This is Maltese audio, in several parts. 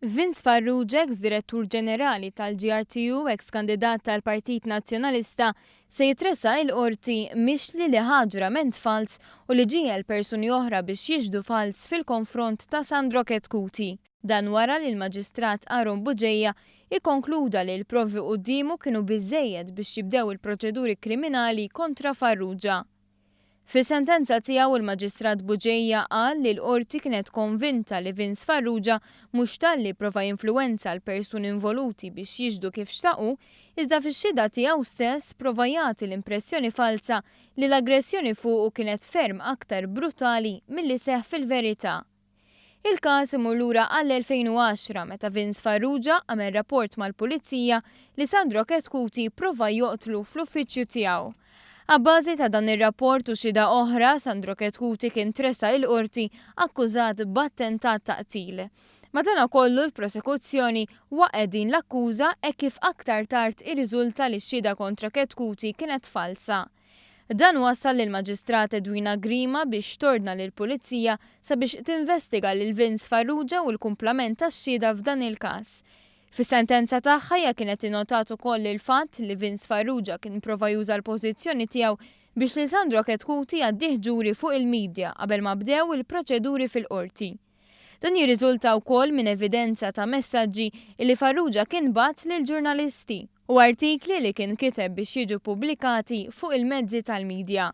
Vince Farrugia, ex-direttur ġenerali tal-GRTU, ex-kandidat tal-Partit Nazzjonalista, se jitressa il-qorti mixli li ħaġrament fals u li ġiel persuni oħra biex jiġdu fals fil-konfront ta' Sandro Ketkuti. Dan wara li l-Maġistrat Aron Buġejja ikkonkluda li l-provi qudiemu kienu biżżejjed biex jibdew il-proċeduri kriminali kontra Farrugia. Fis-sentenza tiegħu il-Maġistrat Buġejja qal li l-qorti kienet konvinta li Vince Farrugia mhux talli prova jinfluwenza l-persuni involuti biex jiġdu kif xtaqu, iżda fix-xhieda tiegħu stess prova jagħti l-impressjoni falsa li l-aggressjoni fuqu kienet ferm aktar brutali milli seħħ fil-verità. Il-każ imur lura għall-2010 meta Vince Farrugia għamel rapport mal-Pulizija li Sandro Ketkuti prova joqtlu fl-uffiċċju tiegħu. Abbażi ta' dan ir-rapport u xhieda oħra, Sandro Ketkuti kien tressa il-qorti akkużat b'attentat ta' qtil. Madankollu l-prosekuzzjoni waqgħet din l-akkuża hekk kif aktar tard irriżulta li x-xhieda kontra Ketkuti kienet falsa. Dan wassal lill-Maġistrat Edwina Grima biex tordna lill-Pulizija sabiex tinvestiga lil Vince Farrugia u l-kumplament tax-xhieda f'dan il-każ. Fis-sentenza tagħha hija kienet innotat ukoll il-fatt li Vince Farrugia kien prova juża l-pożizzjoni tiegħu biex li Sandro Ketkuti għaddih ġuri fuq il-medja qabel ma bdew il-proċeduri fil-qorti. Dan jirriżulta wkoll minn evidenza ta' messaġġi li Farrugia kien bagħat lill-ġurnalisti u artikli li kien kiteb biex jiġu pubblikati fuq il-mezzi tal-medja.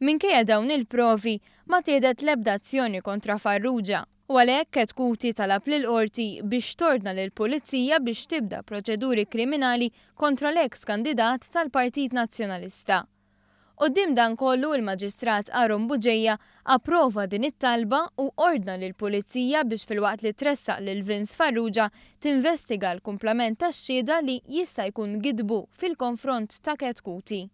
Minkejja dawn il-provi ma tiedet l-ebda azzjoni kontra Farrugia u għalhekk Ketkuti talab lill-qorti biex tordna lill-Pulizija biex tibda proċeduri kriminali kontra l-eks kandidat tal-Partit Nazzjonalista. Quddiem dan kollu il-Maġistrat Aron Buġejja approva din it-talba u ordna lill-Pulizija biex filwaqt li tressaq lil Vince Farrugia tinvestiga l-kumplament tax-xhieda li jista' jkun gidbu fil-konfront ta' Ketkuti.